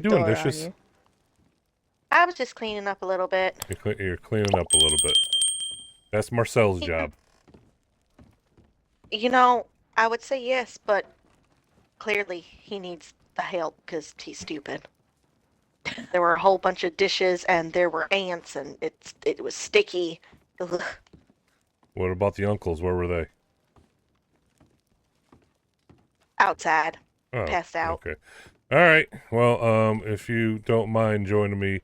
doing door, dishes? are you? I was just cleaning up a little bit. You're cleaning up a little bit. That's Marcel's job. You know, I would say yes, but clearly he needs the help because he's stupid. There were a whole bunch of dishes and there were ants and it was sticky. Ugh. What about the uncles? Where were they? Outside, Oh, passed out. okay. All right. Well, if you don't mind joining me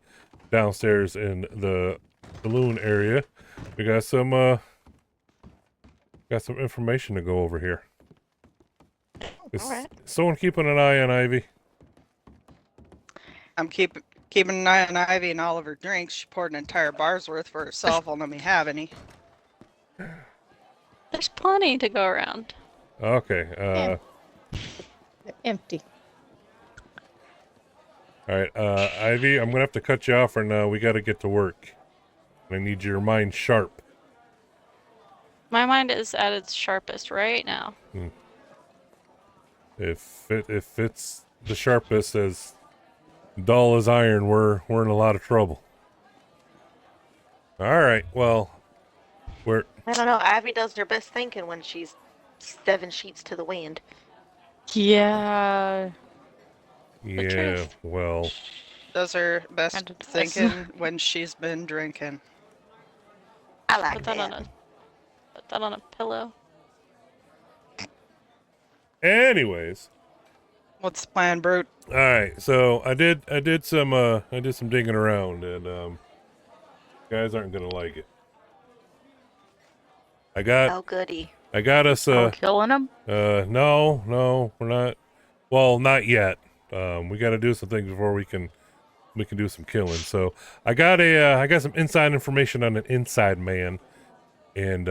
downstairs in the saloon area, we got some information to go over here. Is All right. someone keeping an eye on Ivy? I'm keeping an eye on Ivy and all of her drinks. She poured an entire bar's worth for herself. I'll let me have any. There's plenty to go around. Okay. They're empty. All right. Ivy, I'm gonna have to cut you off for now. We got to get to work. I need your mind sharp. My mind is at its sharpest right now. If it's the sharpest as dull as iron, we're in a lot of trouble. All right. Well, I don't know. Abby does her best thinking when she's 7 sheets to the wind. Yeah. yeah. truth. Well, Does her best Kinda does. thinking when she's been drinking. I like Put that on a pillow. anyways. What's the plan, Brute? All right. So I did some digging around, and guys aren't gonna like it. I got Oh, goody. us Killing them? no, we're not. Well, not yet. We got to do some things before we can do some killing. So I got some inside information on an inside man, and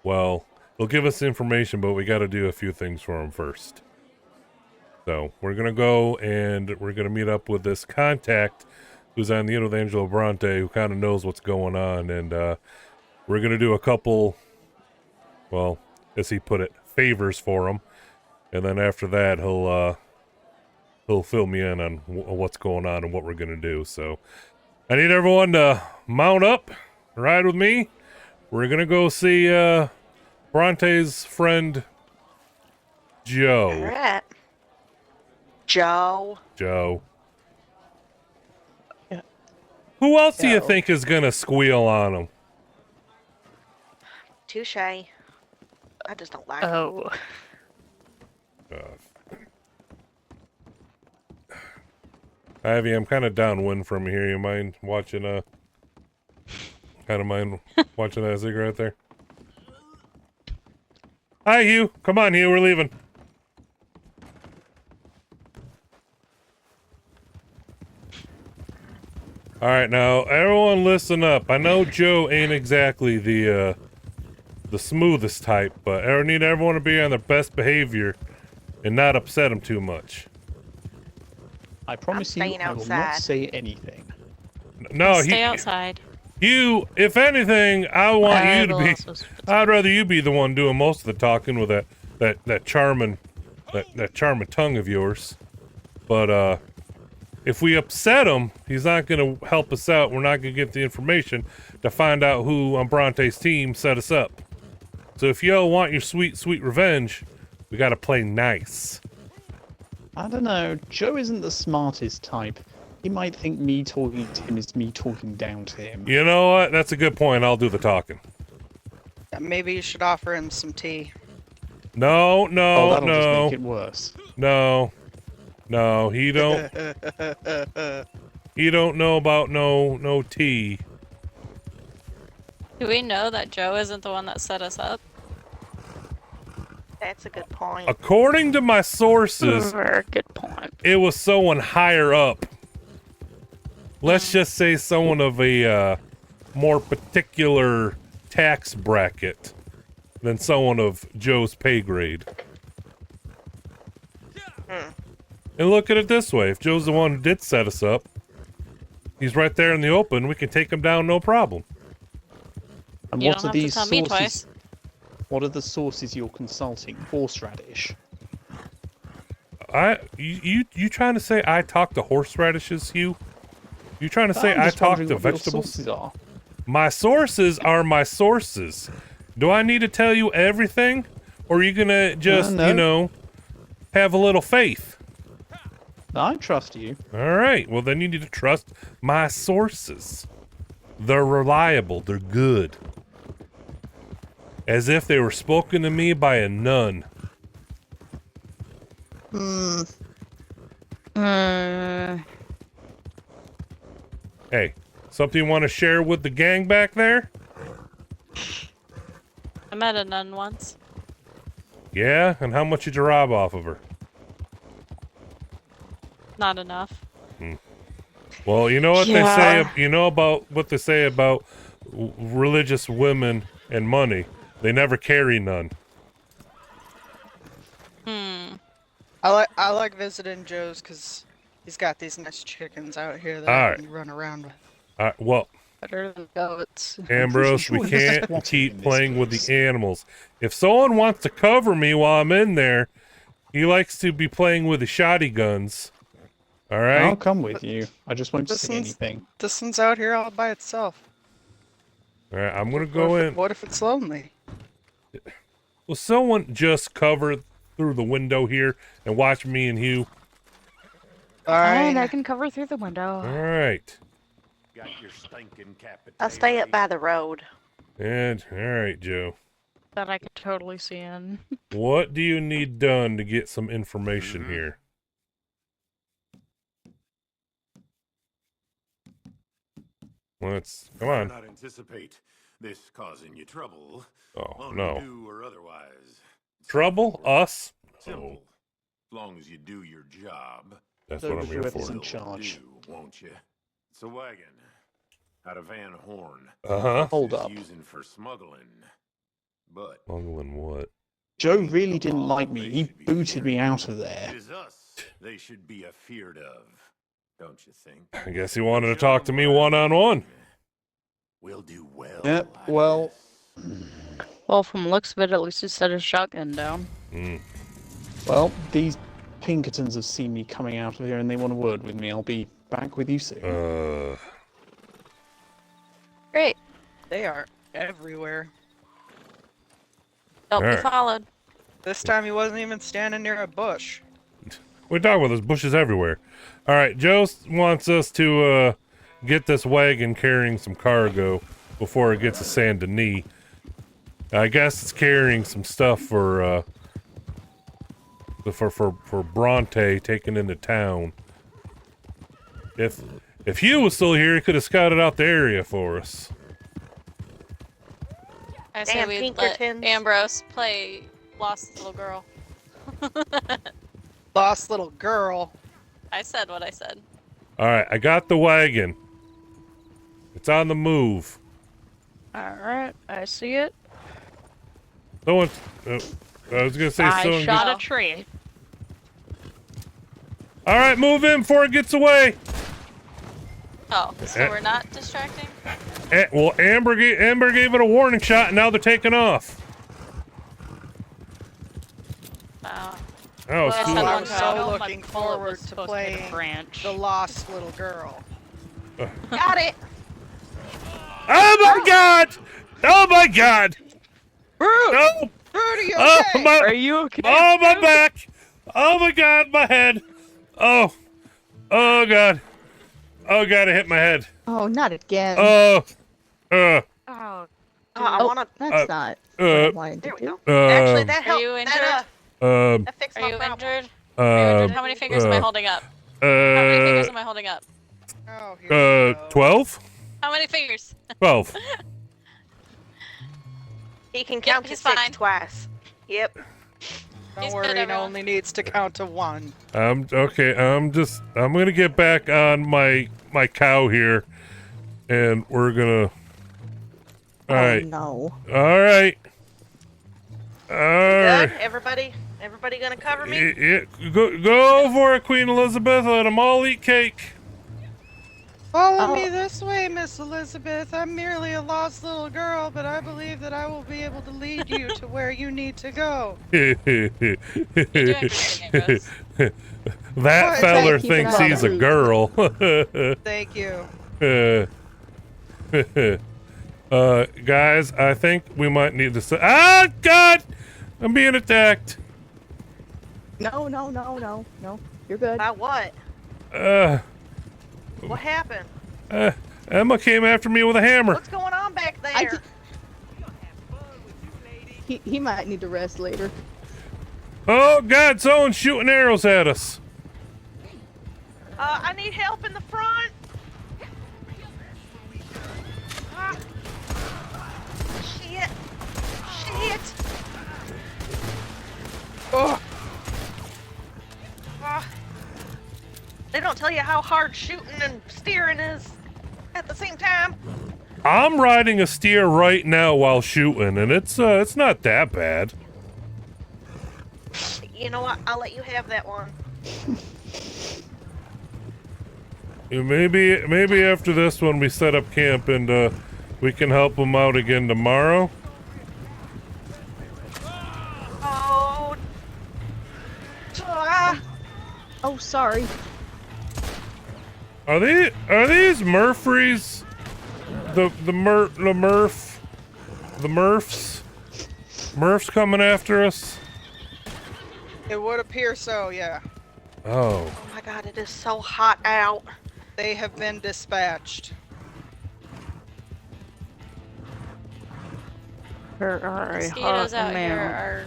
well, he'll give us the information, but we got to do a few things for him first. So we're gonna go and we're gonna meet up with this contact who's on the end with Angelo Bronte, who kind of knows what's going on, and we're gonna do a couple, well, as he put it, favors for him, and then after that he'll fill me in on what's going on and what we're gonna do. So I need everyone to mount up, ride with me. We're gonna go see Bronte's friend Joe. All right. Joe. Yeah. Who else do you Joe. think is gonna squeal on him? Touche. I just don't like him. Oh. Ivy, I'm kind of downwind from here. You mind watching watching that cigarette there? Hi, Hugh. Come on, Hugh. We're leaving. All right, now everyone, listen up. I know Joe ain't exactly the smoothest type, but I need everyone to be on their best behavior and not upset him too much. I promise you, staying I will not outside. say anything. No, Stay outside. You, if anything, I want you to be. will also- I'd rather you be the one doing most of the talking with that charming tongue of yours. But if we upset him, he's not gonna help us out. We're not gonna get the information to find out who on Bronte's team set us up. So if y'all want your sweet, sweet revenge, we gotta play nice. I don't know. Joe isn't the smartest type. He might think me talking to him is me talking down to him. You know what? That's a good point. I'll do the talking. Maybe you should offer him some tea. No, Oh, no, that'll just no, make it worse. no. He don't. He don't know about no tea. Do we know that Joe isn't the one that set us up? That's a good point. According to my sources, Very good point. it was someone higher up. Let's just say someone of a more particular tax bracket than someone of Joe's pay grade. And look at it this way. If Joe's the one who did set us up, he's right there in the open. We can take him down, no problem. And You what don't are have to these tell me sources? twice. What are the sources you're consulting? Horseradish. You trying to say I talk to horseradishes, Hugh? You trying to say I'm I just talk wondering to what your vegetables? sources are. My sources are my sources. Do I need to tell you everything? Or are you gonna just, no. you know, have a little faith? I trust you. Alright, well then you need to trust my sources. They're reliable, they're good. As if they were spoken to me by a nun. Hey, something you want to share with the gang back there? I met a nun once. Yeah, and how much did you rob off of her? Not enough. Well, you know what they Yeah. say. You know about what they say about religious women and money. They never carry none. I like visiting Joe's because he's got these nice chickens out here that I Alright. can run around with. Well, Better than goats. Ambrose, sure we there's can't squatting keep in this playing with place. the animals. If someone wants to cover me while I'm in there, he likes to be playing with the shoddy guns. All right. I'll come with you. I just won't This say one's- anything. This one's out here all by itself. All right. I'm gonna go in. What if it's lonely? Will someone just cover through the window here and watch me and Hugh? And I Alright. can cover through the window. All right. Got your stinking capita. I'll stay up by the road. And all right, Joe. That I could totally see in. What do you need done to get some information here? Let's come on. Not anticipate this causing you trouble. Oh no. Undue or otherwise. It's Trouble? Us? simple. Oh, As long as you do your job. that's So what I'm here whoever's for. in charge. Do, won't you? It's a wagon. Out of Van Horn. Uh-huh. Hold It's up. using for smuggling. But Smuggling what? Joe really didn't like me. He booted me out of there. it is us they should be afeared of. Don't you think? I guess he wanted to talk to me one-on-one. We'll do well. Yep, I well- guess. Well, from the looks of it, at least he set his shotgun down. Mm. Well, these Pinkertons have seen me coming out of here and they want a word with me. I'll be back with you soon. Great. They are everywhere. Don't be Alright. followed. This time he wasn't even standing near a bush. We're talking about there's bushes everywhere. All right, Joe wants us to get this wagon carrying some cargo before it gets to Saint Denis. I guess it's carrying some stuff for Bronte taken into town. If Hugh was still here, he could have scouted out the area for us. I say Damn we let Pinkertons. Ambrose play Lost Little Girl. Lost little girl. I said what I said. All right, I got the wagon. It's on the move. Alright, I see it. Someone, I was gonna say I someone. shot get- a tree. All right, move in before it gets away. Oh, so we're not distracting? Well, Amber gave it a warning shot, and now they're taking off. Wow. Oh, Well, it's I too said late. one I'm shot. so Oh, my looking bullet forward was to supposed to hit a playing branch. the lost little girl. Got it. Oh my God! Oh my God! Rude! No! Rude, are you Oh okay? my! Are you okay? Oh my back! Oh my God! My head! Oh! Oh God! Oh God! I hit my head! Oh, not again. Oh! Oh, I oh, wanna. that's not what I wanted to There we do. go. Actually, Um, that Are helped. you That, that fixed Are my you problem. injured? Are you injured? How uh, many fingers am I holding up? How many fingers am I holding up? Oh, here we go. 12? How many fingers? 12. He can count to he's 6 fine. twice. Yep. Don't He's worry, good, he everyone. only needs to count to 1. Okay, I'm gonna get back on my cow here, and we're gonna. All right. Oh, no. All right. All Good. right. Everybody gonna cover me? Go for it, Queen Elizabeth. Let them all eat cake. Follow Oh. me this way, Miss Elizabeth. I'm merely a lost little girl, but I believe that I will be able to lead you to where you need to go. You're doing great, Ambrose. That What? feller Keep an thinks eye he's on a it. girl. Thank you. Guys, I think we might need to say, ah, God, I'm being attacked. No. You're good. About what? What happened? Emma came after me with a hammer. What's going on back there? I He might need to rest later. Oh, God, someone's shooting arrows at us. I need help in the front. Ah. Shit. Oh, Ah. They don't tell you how hard shooting and steering is at the same time. I'm riding a steer right now while shooting, and it's not that bad. You know what? I'll let you have that one. Maybe after this one we set up camp and we can help them out again tomorrow. Oh. Ah. Oh, sorry. Are these Murphys? The Murphs coming after us? it would appear so, yeah. Oh. Oh my God! It is so hot out. They have been dispatched. Mosquitoes out here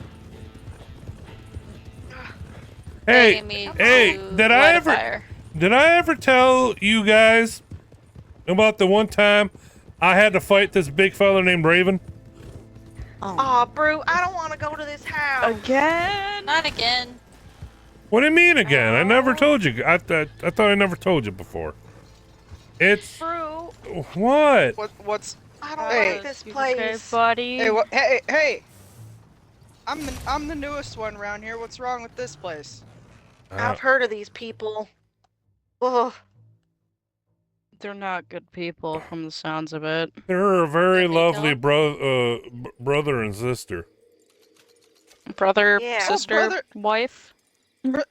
Hey, begging me hey, to did I light a ever fire. did I ever tell you guys about the one time I had to fight this big fella named Raven? Oh, Brew, I don't want to go to this house. Again? Not again. What do you mean again? I never told you. I thought I never told you before. It's Brew, what? What's? I don't Hey. like this You okay, place. buddy? Hey! I'm the newest one around here. What's wrong with this place? I've heard of these people. Ugh. They're not good people from the sounds of it. They're a very Did they lovely tell brother and sister. Brother, Yeah. Oh, sister, brother- wife? They're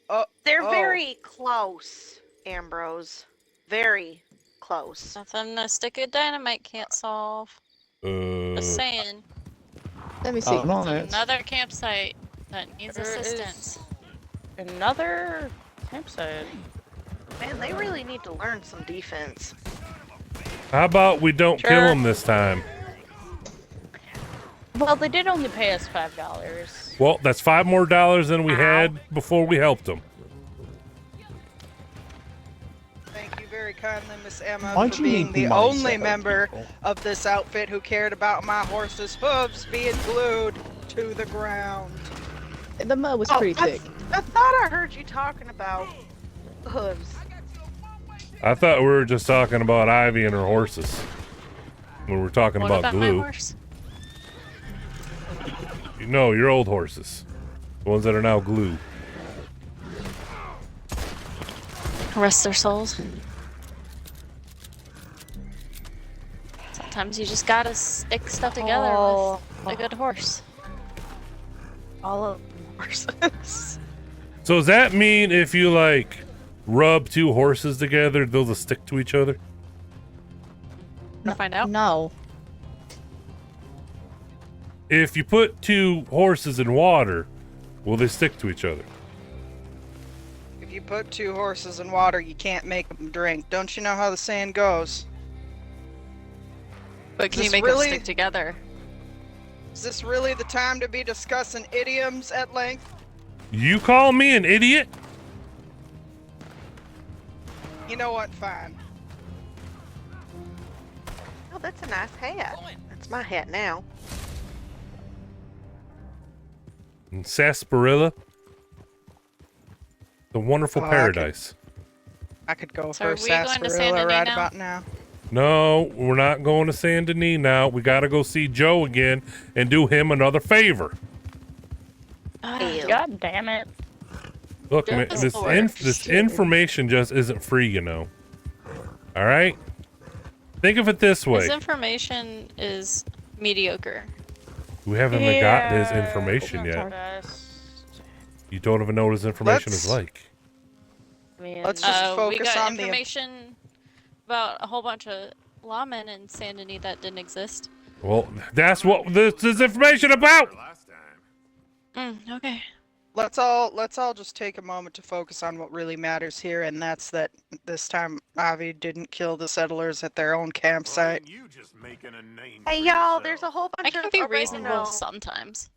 Oh. very close, Ambrose. Very close. Nothing a stick of dynamite can't solve. Just saying. Let me see. I'm on it. Another campsite that needs There is- assistance. Another campsite. Man, they really need to learn some defense. How about we don't kill Sure. him this time? Well, they did only pay us $5. Well, that's $5 more than we Ow. had before we helped him. Thank you very kindly, Miss Emma, Why'd for you being need the mindset only of member people? of this outfit who cared about my horse's hooves being glued to the ground. The mud was Oh, pretty thick. I thought I heard you talking about hooves. I thought we were just talking about Ivy and her horses. When we were talking What about about my glue. horse? No, your old horses. The ones that are now glue. Rest their souls. Sometimes you just gotta stick stuff together Oh. with a good horse. All of horses. So does that mean if you like rub two horses together, they'll just stick to each other? Wanna find out? No. If you put two horses in water, will they stick to each other? If you put two horses in water, you can't make them drink. Don't you know how the saying goes? But can you This make really- them stick together? Is this really the time to be discussing idioms at length? You call me an idiot? You know what? Fine. Oh, that's a nice hat. That's my hat now. And sarsaparilla? The wonderful Oh, I paradise. I could go So for are a we going to Saint sarsaparilla Denis right now? about now. No, we're not going to Saint Denis now. We got to go see Joe again and do him another favor. Ew. God damn it. Look, Joe man, is the this worst. information just isn't free, you know. All right? Think of it this way. His information is mediocre. We haven't even gotten his information Not the yet. best. You don't even know what his information is Let's- like. I mean, Let's just We focus got on the. information about a whole bunch of lawmen in Saint Denis that didn't exist. Well, that's what this is information about. Last time. Okay. Let's all just take a moment to focus on what really matters here, and that's that this time Avi didn't kill the settlers at their own campsite. Well, you just making a name Hey for y'all, yourself. there's a whole I bunch can of be oregano. reasonable sometimes.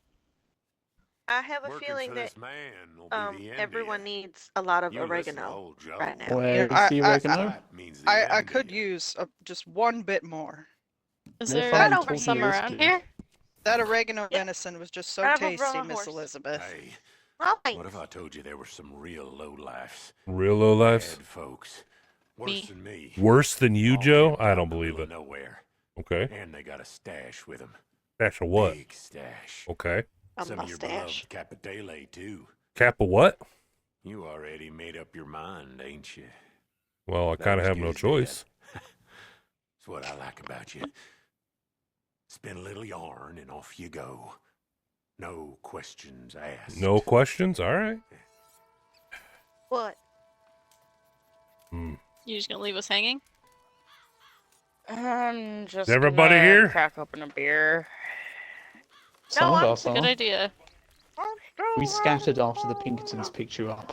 I have a Working feeling for that this man will be the end of everyone you. needs a lot of You listen to oregano old Joe. right now. Where is I- the I- oregano? That means the I end of could you. use just one bit more. Is Well, there fine, over some here. around here? That oregano venison was just so Right over tasty, on a Miss horse. Elizabeth. Hey, Oh, thanks. what if I told you there were some real lowlifes? Real low lives. Bad folks. Worse Me. than me. Worse than you, All Joe? camped I out don't in the believe middle it. of Nowhere. Okay. And they got a stash with them. Stash of what? Big stash. Okay. A Some of your mustache. beloved Capitale, too. Cap of what? You already made up your mind, ain't you? Well, I Not kind of as have good no as Dad. choice. That's what I like about you. Spin a little yarn and off you go. No questions asked. No questions? All right. What? Hmm. You just gonna leave us hanging? I'm just. Is everybody gonna here? Crack open a beer. Some of I'm- us Good are. idea. We scattered after the Pinkertons picked you up.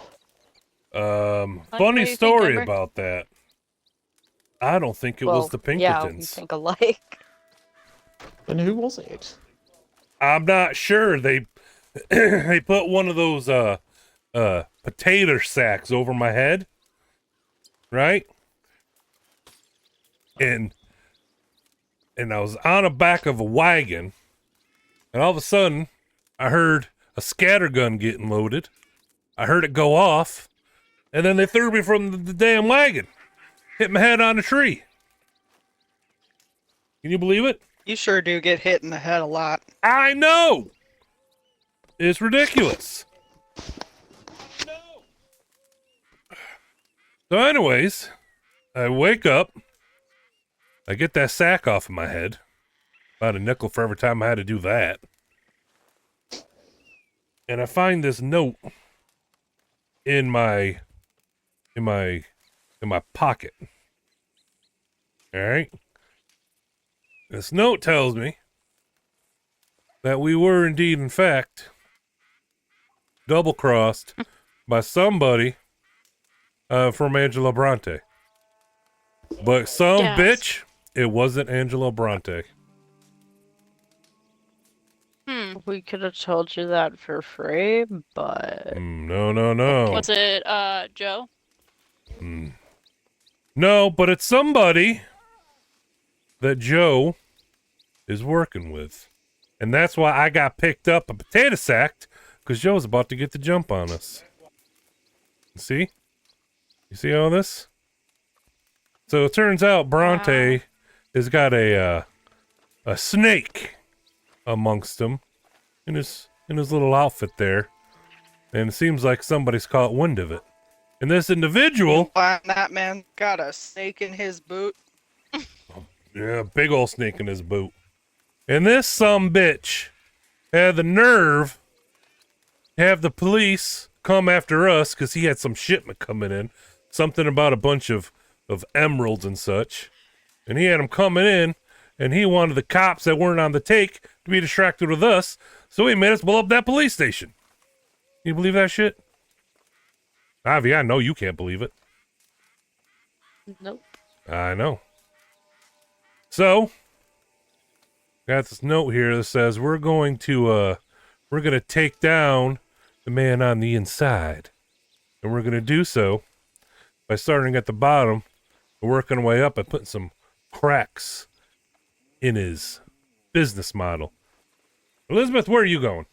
What Funny do you think, story Amber? about that. I don't think it was the Yeah, we Pinkertons. think alike. And who was it? I'm not sure. They they put one of those potato sacks over my head, right? And I was on the back of a wagon, and all of a sudden, I heard a scatter gun getting loaded. I heard it go off, and then they threw me from the damn wagon, hit my head on a tree. Can you believe it? You sure do get hit in the head a lot. I know. It's ridiculous. So anyways, I wake up. I get that sack off of my head. About a nickel for every time I had to do that. And I find this note in my pocket. All right? This note tells me that we were indeed, in fact, double-crossed by somebody from Angela Bronte. But some Yes. bitch, it wasn't Angela Bronte. We could have told you that for free, but No. Was it Joe? No, but it's somebody that Joe is working with. And that's why I got picked up a potato sacked, because Joe's about to get the jump on us. See? You see all this? So it turns out Bronte has got a snake amongst them in his little outfit there. And it seems like somebody's caught wind of it. And this individual, Find that man got a snake in his boot. yeah, big old snake in his boot. And this sumbitch had the nerve to have the police come after us because he had some shipment coming in. Something about a bunch of emeralds and such. And he had them coming in, and he wanted the cops that weren't on the take to be distracted with us, so he made us blow up that police station. You believe that shit? Avi, I know you can't believe it. nope. I know. So, got this note here that says we're going to take down the man on the inside. And we're going to do so by starting at the bottom and working our way up and putting some cracks in his business model. Elizabeth, where are you going?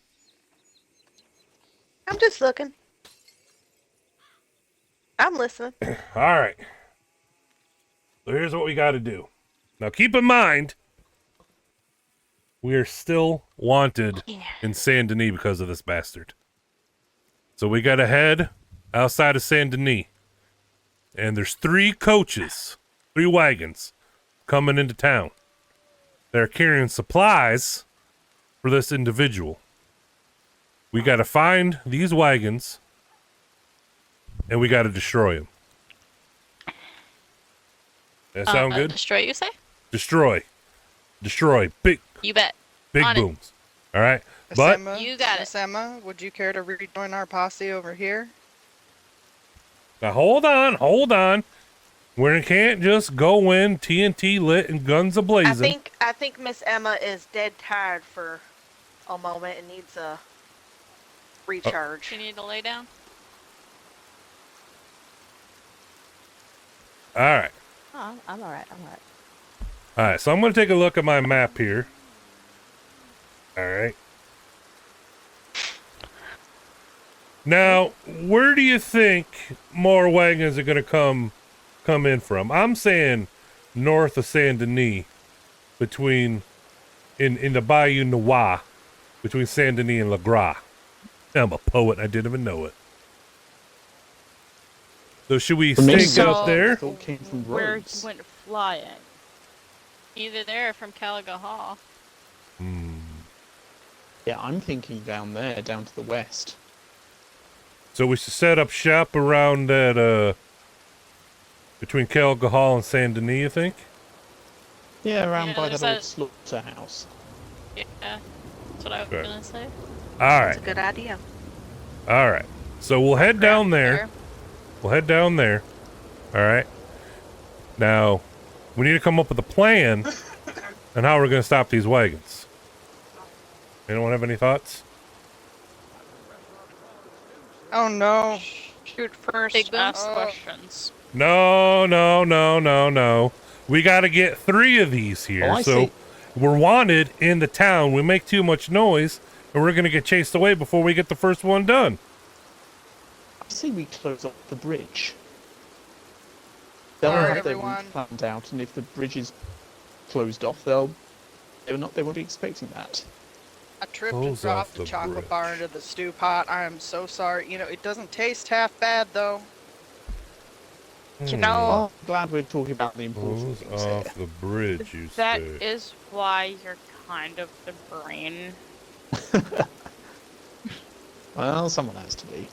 I'm just looking. I'm listening. All right. So here's what we got to do. Now keep in mind, we are still wanted in Saint Denis because of this bastard. So we got to head outside of Saint Denis. And there's 3 coaches 3 wagons coming into town. They're carrying supplies for this individual. We got to find these wagons, and we got to destroy them. That sound good? Destroy, you say? Destroy. Big You bet. On it. booms. All right. Miss But Emma, You got Miss Emma, would you care to rejoin our posse over here? now hold on. We can't just go in TNT lit and guns ablazing. I think Miss Emma is dead tired for a moment and needs a recharge. You need to lay down. All right. Oh, I'm alright. All right. So I'm going to take a look at my map here. All right. Now, where do you think more wagons are going to come in from? I'm saying north of Saint Denis, between in the Bayou Noir, between Saint Denis and Le Gras. I'm a poet. I didn't even know it. So should we For me, stake so- out there? It all came from Where roads. he went flying. Either there or from Caliga Hall. Yeah, I'm thinking down there, down to the west. So we should set up shop around that between Caliga Hall and Saint Denis, you think? Yeah, around Yeah, by there's that old that- slaughterhouse. Yeah, that's what I was Sure. gonna say. All That's right. a good idea. All right. So we'll head down there. There. We'll head down there. All right. Now, we need to come up with a plan on how we're going to stop these wagons. Anyone have any thoughts? Oh no. Shoot first, Big boom? ask Oh. questions. No. We got to get 3 of these here. Oh, I so see. we're wanted in the town. We make too much noise, and we're going to get chased away before we get the first one done. I say we close off the bridge. They'll Alright, have their everyone. route planned out, and if the bridge is closed off, they won't be expecting that. I tripped and Close dropped off the the chocolate bar bridge. into the stew pot. I am so sorry. You know, it doesn't taste half bad though. You know, Oh, I'm glad we're talking about the important Close things off the bridge, you that say. is why you're kind of the brain. here. Well, someone has to be.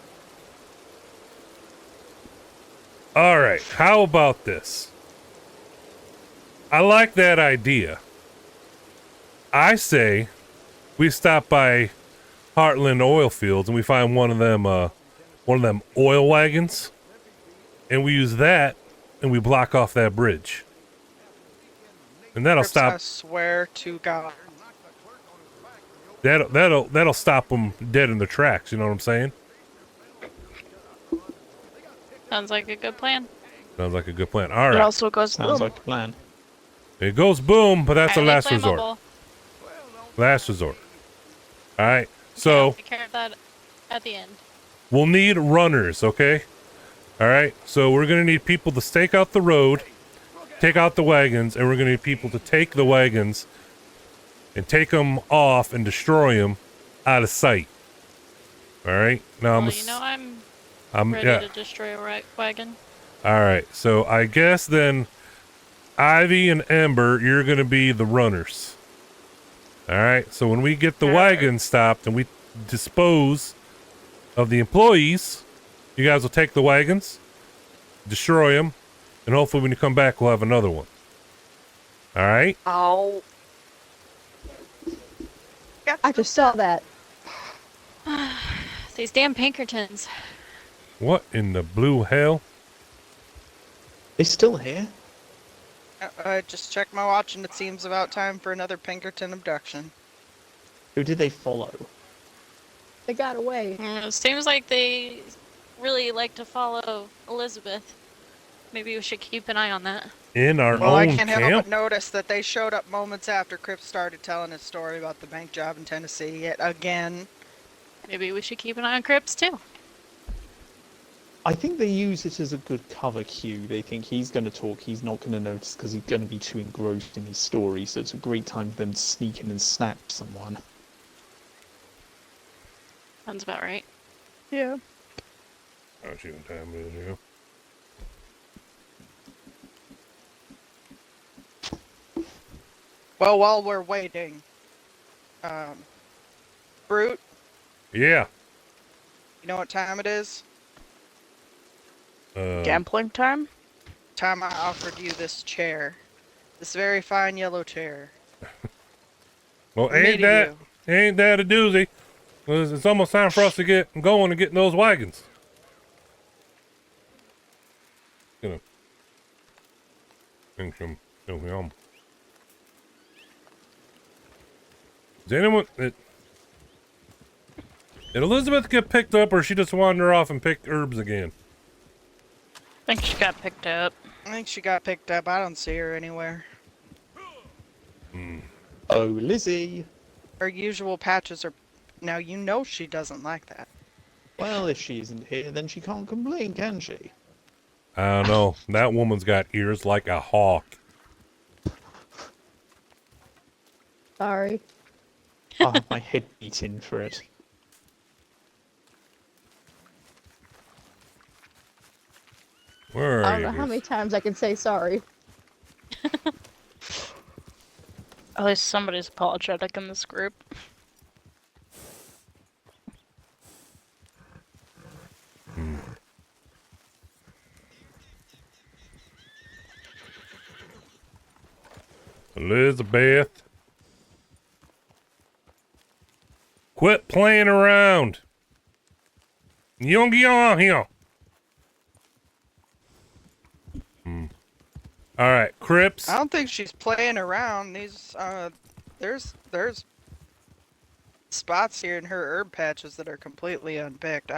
All right, how about this? I like that idea. I say we stop by Heartland oil fields and we find one of them oil wagons, and we use that and we block off that bridge. And that'll Crips, I stop swear to God. that'll stop them dead in their tracks, you know what I'm saying? Sounds like a good plan. Sounds like a good plan. All It right. also goes Sounds boom. like a plan. It goes boom, but that's the Highly last resort. flammable. Last resort. All right. So Take care of that at the end. we'll need runners, okay? All right. So we're going to need people to stake out the road, take out the wagons, and we're going to need people to take the wagons and take them off and destroy them out of sight. All right. Now Well, you know I'm ready yeah. to destroy a wagon. All right. So I guess then Ivy and Ember, you're going to be the runners. All right. So when we get the wagon stopped and we dispose of the employees, you guys will take the wagons, destroy them, and hopefully when you come back, we'll have another one. All right. Oh, I just saw that. These damn Pinkertons. What in the blue hell? They're still here? I just checked my watch and it seems about time for another Pinkerton abduction. Who did they follow? They got away. It seems like they really like to follow Elizabeth. Maybe we should keep an eye on that. In our Well, I own can't help but camp? notice that they showed up moments after Crip started telling his story about the bank job in Tennessee yet again. Maybe we should keep an eye on Crips too. I think they use it as a good cover cue. They think he's going to talk, he's not going to notice because he's going to be too engrossed in his story, so it's a great time for them to sneak in and snap someone. Sounds about right. Yeah. Oh, shooting time in here. Well, while we're waiting, Brute, Yeah. you know what time it is? Gambling time? Time I offered you this chair. This very fine yellow chair. Well, For me ain't to that you. ain't that a doozy? Well, it's almost time for us to get going and get in those wagons. Gonna think some. Is anyone? Did Elizabeth get picked up, or she just wander off and pick herbs again? I think she got picked up. I think she got picked up. I don't see her anywhere. Oh, Lizzie. Her usual patches are... Now, you know she doesn't like that. Well, if she isn't here, then she can't complain, can she? I don't know. That woman's got ears like a hawk. Sorry. I'll have my head beaten for it. Where I are don't you? know how many times I can say sorry. At least somebody's apologetic in this group. Elizabeth. Quit playing around. You don't get on here. All right, Crips. I don't think she's playing around. These, there's spots here in her herb patches that are completely unpicked.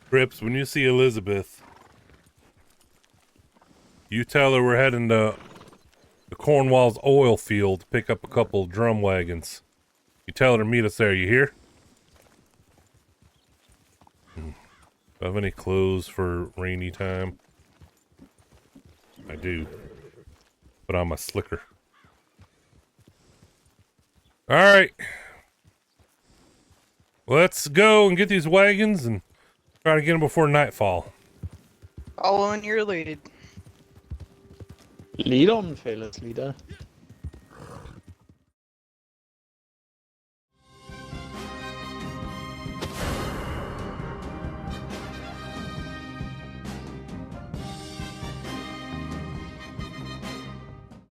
Crips, when you see Elizabeth, you tell her we're heading to the Cornwall's oil field to pick up a couple drum wagons. You tell her to meet us there, you hear? Do I have any clothes for rainy time? I do. But I'm a slicker. Alright. Let's go and get these wagons and try to get them before nightfall. Following your lead. Lead on, fearless leader.